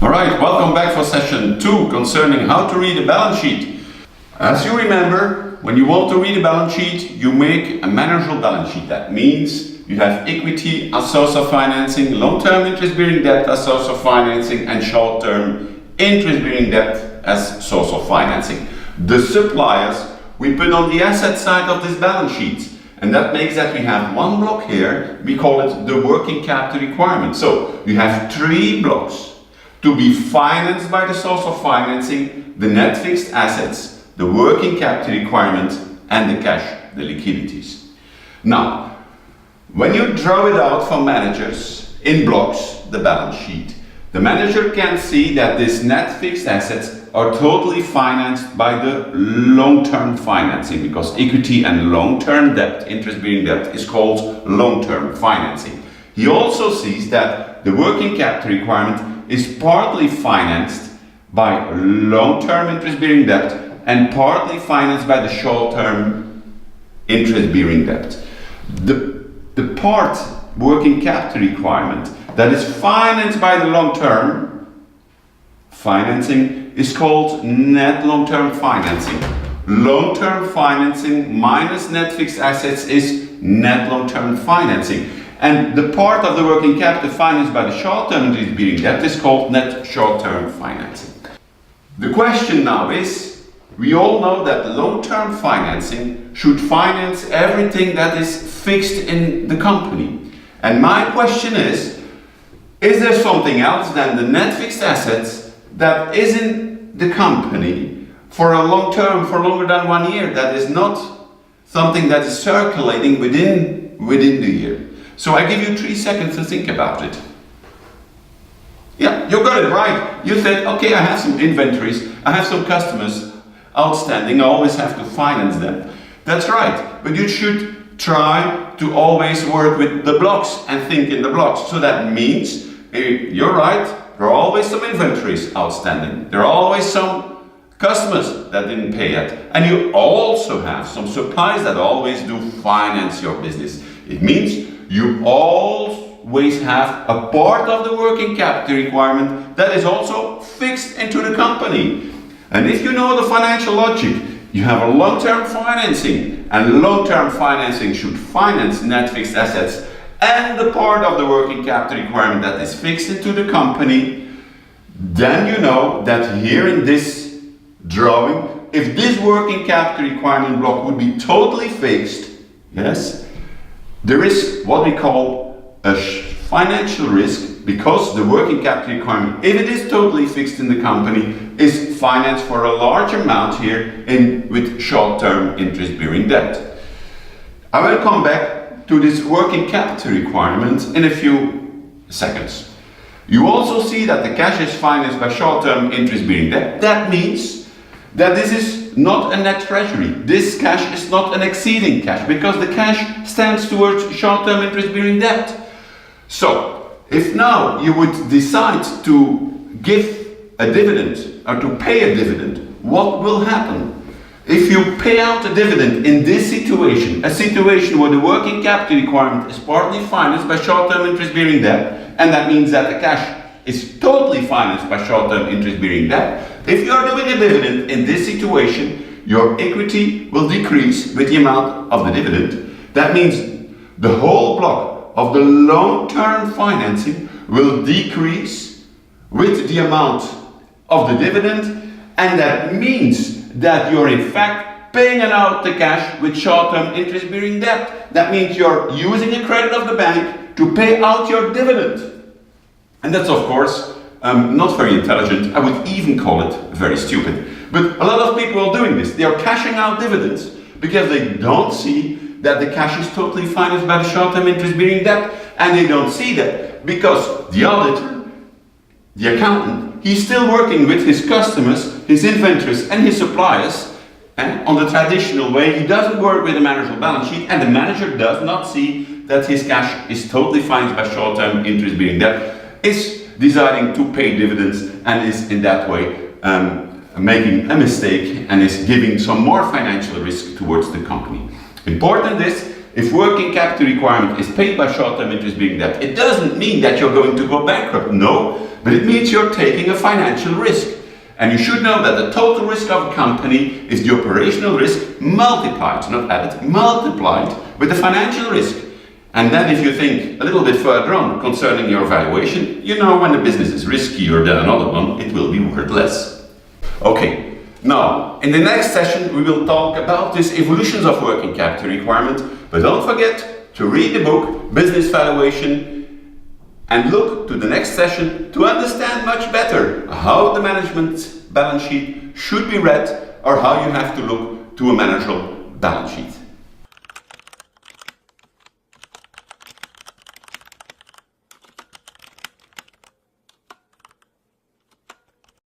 Alright, welcome back for session 2 concerning how to read a balance sheet. As you remember, when you want to read a balance sheet, you make a manageable balance sheet. That means you have equity as source of financing, long-term interest-bearing debt as source of financing, and short-term interest-bearing debt as source of financing. The suppliers we put on the asset side of this balance sheet. And that makes that we have one block here, we call it the working capital requirement. So you have 3 blocks to be financed by the source of financing: the net fixed assets, the working capital requirement, and the cash, the liquidities. Now, when you draw it out for managers in blocks, the balance sheet, the manager can see that these net fixed assets are totally financed by the long-term financing, because equity and long-term debt, interest-bearing debt, is called long-term financing. He also sees that the working capital requirement is partly financed by long-term interest-bearing debt and partly financed by the short-term interest-bearing debt. The part working capital requirement that is financed by the long-term financing is called net long-term financing. Long-term financing minus net fixed assets is net long-term financing. And the part of the working capital financed by the short-term interest-bearing debt is called net short-term financing. The question now is, we all know that long-term financing should finance everything that is fixed in the company. And my question is there something else than the net fixed assets that is in the company for a long term, for longer than 1 year, that is not something that is circulating within the year? So I give you 3 seconds to think about it. Yeah, you got it right. You said, okay, I have some inventories, I have some customers outstanding, I always have to finance them. That's right, but you should try to always work with the blocks and think in the blocks. So that means, you're right, there are always some inventories outstanding. There are always some customers that didn't pay yet. And you also have some suppliers that always do finance your business. It means you always have a part of the working capital requirement that is also fixed into the company. And if you know the financial logic, you have a long-term financing, and long-term financing should finance net fixed assets and the part of the working capital requirement that is fixed into the company. Then you know that here in this drawing, if this working capital requirement block would be totally fixed, yes, there is what we call a financial risk, because the working capital requirement, if it is totally fixed in the company, is financed for a large amount here with short-term interest-bearing debt. I will come back to this working capital requirement in a few seconds. You also see that the cash is financed by short-term interest-bearing debt. That means that this is not a net treasury. This cash is not an exceeding cash, because the cash stands towards short-term interest-bearing debt. So, if now you would decide to give a dividend or to pay a dividend, what will happen? If you pay out a dividend in this situation, a situation where the working capital requirement is partly financed by short-term interest-bearing debt, and that means that the cash is totally financed by short-term interest-bearing debt, if you are doing a dividend in this situation, your equity will decrease with the amount of the dividend. That means the whole block of the long-term financing will decrease with the amount of the dividend, and that means that you're in fact paying out the cash with short-term interest-bearing debt. That means you're using a credit of the bank to pay out your dividend. And that's of course not very intelligent. I would even call it very stupid. But a lot of people are doing this. They are cashing out dividends because they don't see that the cash is totally financed by the short-term interest-bearing debt. And they don't see that because the auditor, the accountant, he's still working with his customers, his inventories and his suppliers on the traditional way. He doesn't work with a manageable balance sheet, and the manager does not see that his cash is totally financed by short-term interest-bearing debt, is deciding to pay dividends, and is in that way making a mistake and is giving some more financial risk towards the company. Important is, if working capital requirement is paid by short-term interest-bearing debt, it doesn't mean that you're going to go bankrupt. No, but it means you're taking a financial risk. And you should know that the total risk of a company is the operational risk multiplied, not added, multiplied with the financial risk. And then if you think a little bit further on concerning your valuation, you know when the business is riskier than another one, it will be worth less. Okay, now in the next session we will talk about these evolutions of working capital requirement, but don't forget to read the book Business Valuation and look to the next session to understand much better how the management balance sheet should be read or how you have to look to a managerial balance sheet.